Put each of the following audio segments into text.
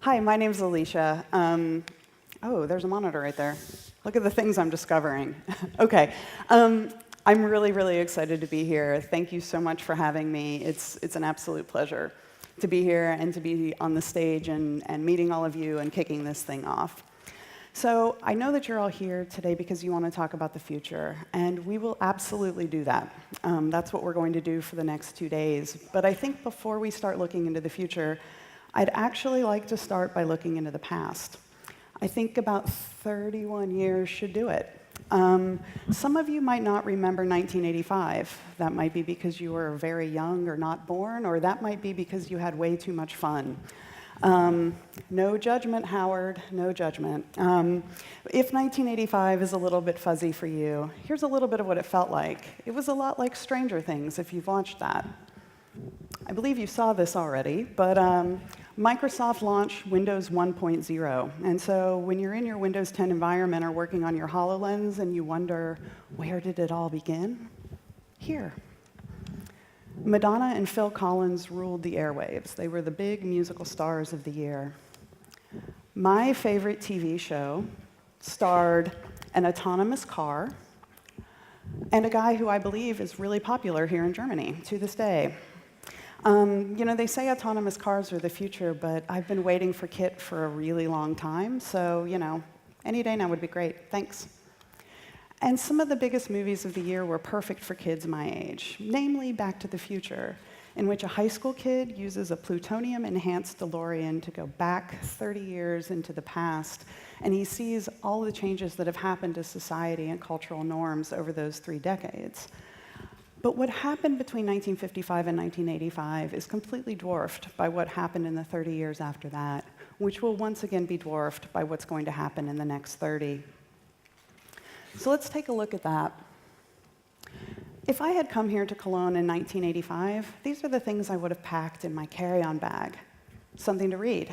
Hi, my name's Alysha. Oh, there's a monitor right there. Look at the things I'm discovering. OK. I'm really excited to be here. Thank you so much for having me. It's an absolute pleasure to be here and to be on the stage and meeting all of you and kicking this thing off. So I know that you're all here today because you want to talk about the future, and we will absolutely do that. That's what we're going to do for the next 2 days. But I think before we start looking into the future, I'd actually like to start by looking into the past. I think about 31 years should do it. Some of you might not remember 1985. That might be because you were very young or not born, or that might be because you had way too much fun. No judgment, Howard, no judgment. If 1985 is a little bit fuzzy for you, here's a little bit of what it felt like. It was a lot like Stranger Things, if you've watched that. I believe you saw this already, but Microsoft launched Windows 1.0. And so when you're in your Windows 10 environment or working on your HoloLens and you wonder, where did it all begin? Here. Madonna and Phil Collins ruled the airwaves. They were the big musical stars of the year. My favorite TV show starred an autonomous car and a guy who I believe is really popular here in Germany to this day. You know, they say autonomous cars are the future, but I've been waiting for Kit for a really long time, so, you know, any day now would be great. Thanks. And some of the biggest movies of the year were perfect for kids my age, namely Back to the Future, in which a high school kid uses a plutonium-enhanced DeLorean to go back 30 years into the past, and he sees all the changes that have happened to society and cultural norms over those 3 decades. But what happened between 1955 and 1985 is completely dwarfed by what happened in the 30 years after that, which will once again be dwarfed by what's going to happen in the next 30. So let's take a look at that. If I had come here to Cologne in 1985, these are the things I would have packed in my carry-on bag. Something to read,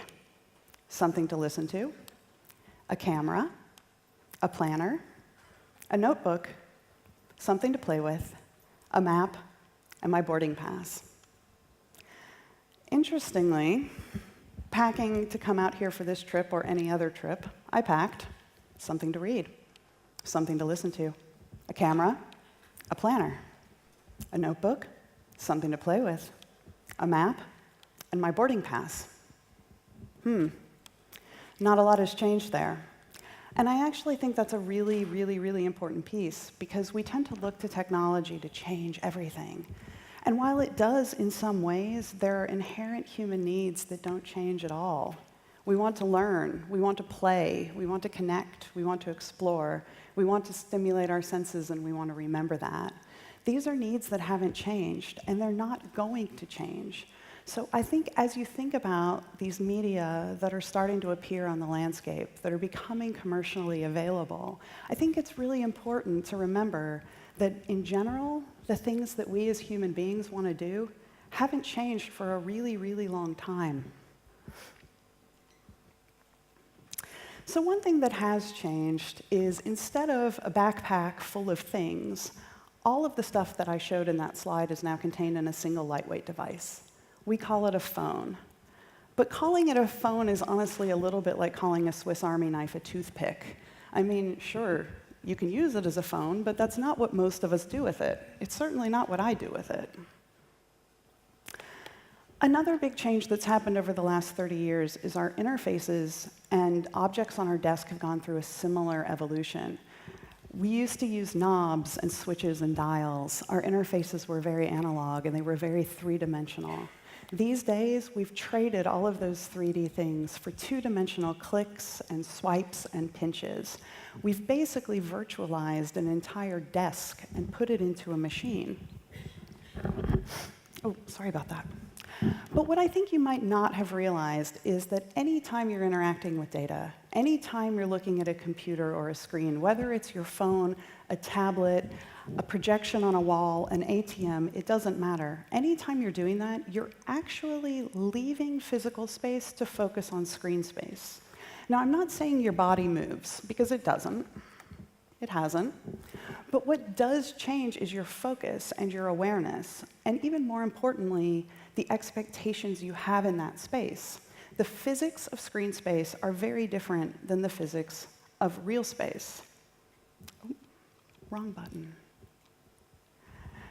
something to listen to, a camera, a planner, a notebook, something to play with, a map, and my boarding pass. Interestingly, packing to come out here for this trip or any other trip, I packed something to read, something to listen to, a camera, a planner, a notebook, something to play with, a map, and my boarding pass. Not a lot has changed there. And I actually think that's a really important piece, because we tend to look to technology to change everything. And while it does in some ways, there are inherent human needs that don't change at all. We want to learn, we want to play, we want to connect, we want to explore, we want to stimulate our senses, and we want to remember that. These are needs that haven't changed, and they're not going to change. So I think as you think about these media that are starting to appear on the landscape, that are becoming commercially available, I think it's really important to remember that in general, the things that we as human beings want to do haven't changed for a really long time. So one thing that has changed is, instead of a backpack full of things, all of the stuff that I showed in that slide is now contained in a single lightweight device. We call it a phone. But calling it a phone is honestly a little bit like calling a Swiss Army knife a toothpick. I mean, sure, you can use it as a phone, but that's not what most of us do with it. It's certainly not what I do with it. Another big change that's happened over the last 30 years is our interfaces and objects on our desk have gone through a similar evolution. We used to use knobs and switches and dials. Our interfaces were very analog, and they were very three-dimensional. These days, we've traded all of those 3D things for two-dimensional clicks and swipes and pinches. We've basically virtualized an entire desk and put it into a machine. Oh, sorry about that. But what I think you might not have realized is that any time you're interacting with data, any time you're looking at a computer or a screen, whether it's your phone, a tablet, a projection on a wall, an ATM, it doesn't matter. Anytime you're doing that, you're actually leaving physical space to focus on screen space. Now, I'm not saying your body moves, because it doesn't. It hasn't. But what does change is your focus and your awareness, and even more importantly, the expectations you have in that space. the physics of screen space are very different than the physics of real space. Oh, wrong button.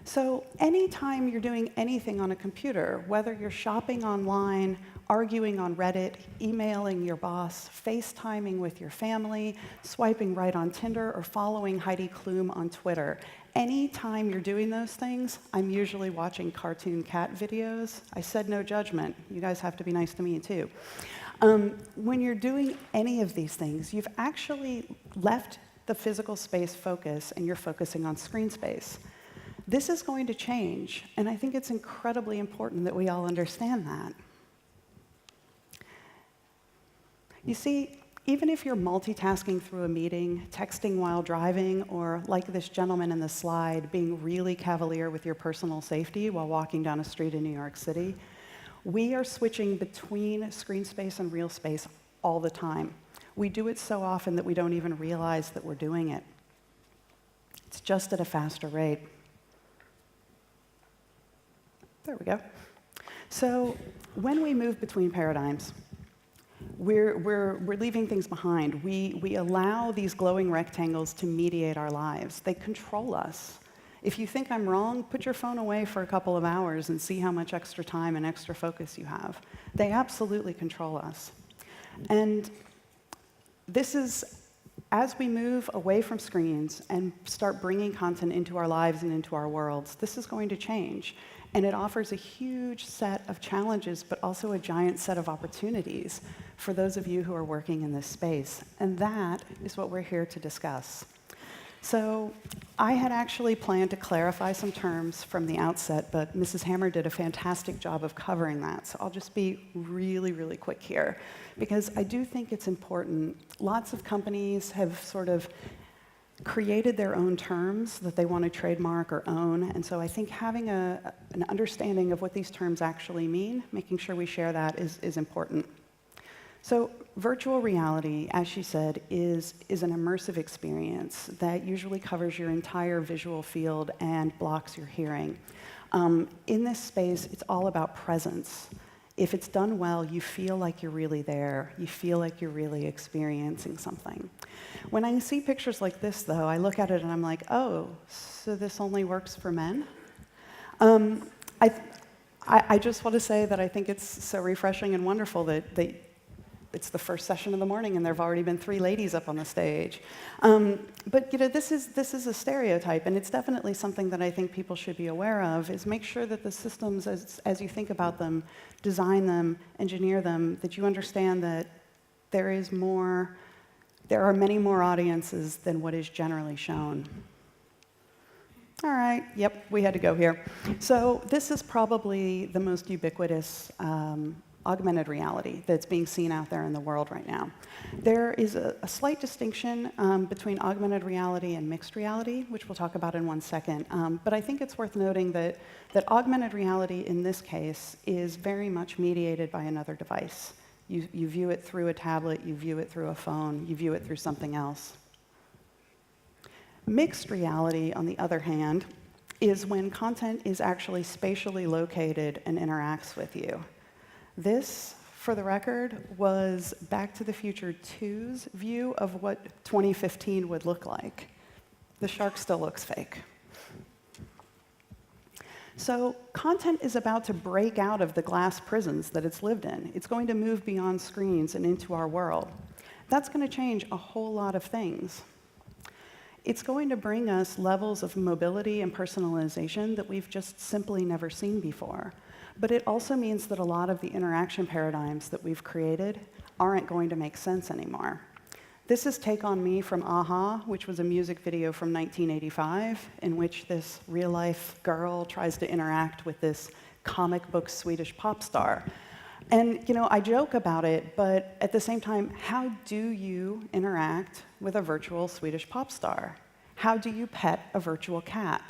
So anytime you're doing anything on a computer, whether you're shopping online, arguing on Reddit, emailing your boss, FaceTiming with your family, swiping right on Tinder, or following Heidi Klum on Twitter, anytime you're doing those things, I'm usually watching cartoon cat videos. I said no judgment. You guys have to be nice to me, too. When you're doing any of these things, you've actually left the physical space focus, and you're focusing on screen space. This is going to change, and I think it's incredibly important that we all understand that. You see, even if you're multitasking through a meeting, texting while driving, or like this gentleman in the slide, being really cavalier with your personal safety while walking down a street in New York City, we are switching between screen space and real space all the time. We do it so often that we don't even realize that we're doing it. It's just at a faster rate. There we go. So when we move between paradigms, we're leaving things behind. We allow these glowing rectangles to mediate our lives. They control us. If you think I'm wrong, put your phone away for a couple of hours and see how much extra time and extra focus you have. They absolutely control us. And this is, as we move away from screens and start bringing content into our lives and into our worlds, this is going to change. And it offers a huge set of challenges, but also a giant set of opportunities for those of you who are working in this space. And that is what we're here to discuss. So I had actually planned to clarify some terms from the outset, but Mrs. Hammer did a fantastic job of covering that. So I'll just be really, really quick here, because I do think it's important. Lots of companies have sort of created their own terms that they want to trademark or own, and so I think having an understanding of what these terms actually mean, making sure we share that is important. So virtual reality, as she said, is an immersive experience that usually covers your entire visual field and blocks your hearing. In this space, it's all about presence. If it's done well, you feel like you're really there. You feel like you're really experiencing something. When I see pictures like this, though, I look at it and I'm like, oh, so this only works for men? I just want to say that I think it's so refreshing and wonderful that it's the first session of the morning and there have already been 3 ladies up on the stage. But this is a stereotype, and it's definitely something that I think people should be aware of, is make sure that the systems, as you think about them, design them, engineer them, that you understand that there are many more audiences than what is generally shown. All right, yep, we had to go here. So this is probably the most ubiquitous augmented reality that's being seen out there in the world right now. There is a slight distinction between augmented reality and mixed reality, which we'll talk about in one second. But I think it's worth noting that augmented reality in this case is very much mediated by another device. You view it through a tablet, you view it through a phone, you view it through something else. Mixed reality, on the other hand, is when content is actually spatially located and interacts with you. This, for the record, was Back to the Future 2's view of what 2015 would look like. The shark still looks fake. So content is about to break out of the glass prisons that it's lived in. It's going to move beyond screens and into our world. That's going to change a whole lot of things. It's going to bring us levels of mobility and personalization that we've just simply never seen before. But it also means that a lot of the interaction paradigms that we've created aren't going to make sense anymore. This is Take On Me from a-ha, which was a music video from 1985, in which this real-life girl tries to interact with this comic book Swedish pop star. And I joke about it, but at the same time, how do you interact with a virtual Swedish pop star? How do you pet a virtual cat?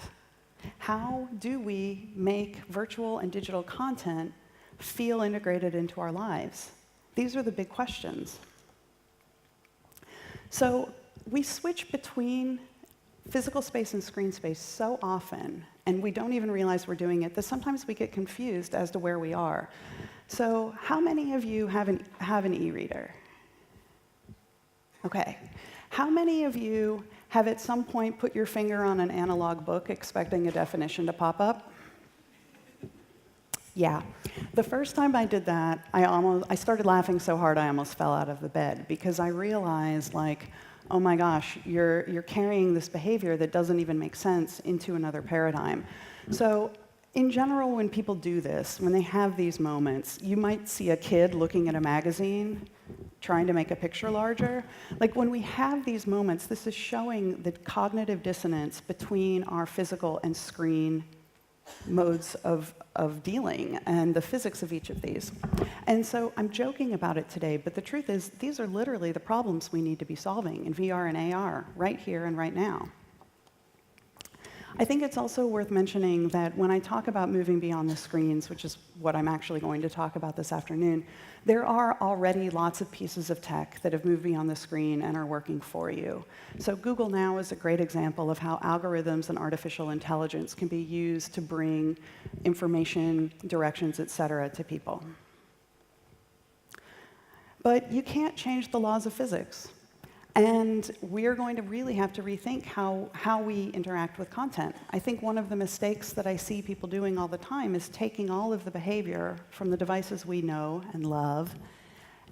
How do we make virtual and digital content feel integrated into our lives? These are the big questions. So we switch between physical space and screen space so often, and we don't even realize we're doing it, that sometimes we get confused as to where we are. So how many of you have an e-reader? OK. How many of you have at some point put your finger on an analog book expecting a definition to pop up? Yeah. The first time I did that, I started laughing so hard I almost fell out of the bed, because I realized, like, oh my gosh, you're carrying this behavior that doesn't even make sense into another paradigm. So in general, when people do this, when they have these moments, you might see a kid looking at a magazine, trying to make a picture larger. Like, when we have these moments, this is showing the cognitive dissonance between our physical and screen modes of dealing and the physics of each of these. And so I'm joking about it today, but the truth is these are literally the problems we need to be solving in VR and AR right here and right now. I think it's also worth mentioning that when I talk about moving beyond the screens, which is what I'm actually going to talk about this afternoon, there are already lots of pieces of tech that have moved beyond the screen and are working for you. So Google Now is a great example of how algorithms and artificial intelligence can be used to bring information, directions, et cetera, to people. But you can't change the laws of physics. And we're going to really have to rethink how we interact with content. I think one of the mistakes that I see people doing all the time is taking all of the behavior from the devices we know and love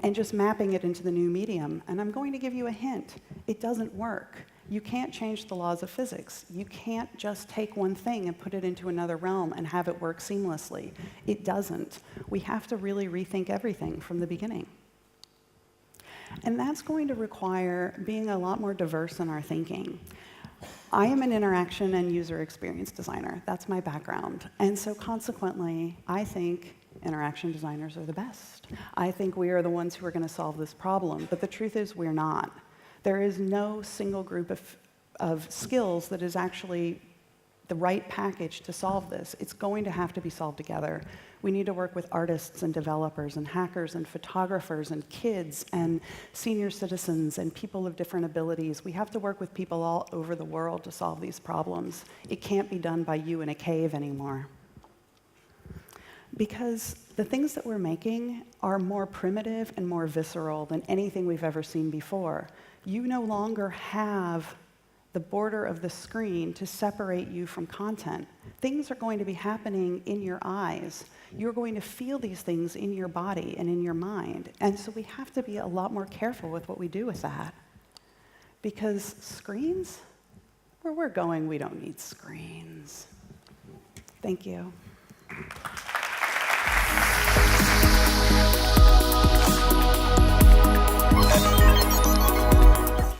and just mapping it into the new medium. And I'm going to give you a hint. It doesn't work. You can't change the laws of physics. You can't just take one thing and put it into another realm and have it work seamlessly. It doesn't. We have to really rethink everything from the beginning. And that's going to require being a lot more diverse in our thinking. I am an interaction and user experience designer. That's my background. And so consequently, I think interaction designers are the best. I think we are the ones who are going to solve this problem. But the truth is we're not. There is no single group of skills that is actually the right package to solve this. It's going to have to be solved together. We need to work with artists and developers and hackers and photographers and kids and senior citizens and people of different abilities. We have to work with people all over the world to solve these problems. It can't be done by you in a cave anymore. Because the things that we're making are more primitive and more visceral than anything we've ever seen before. You no longer have the border of the screen to separate you from content. Things are going to be happening in your eyes. You're going to feel these things in your body and in your mind. And so we have to be a lot more careful with what we do with that. Because screens, where we're going, we don't need screens. Thank you.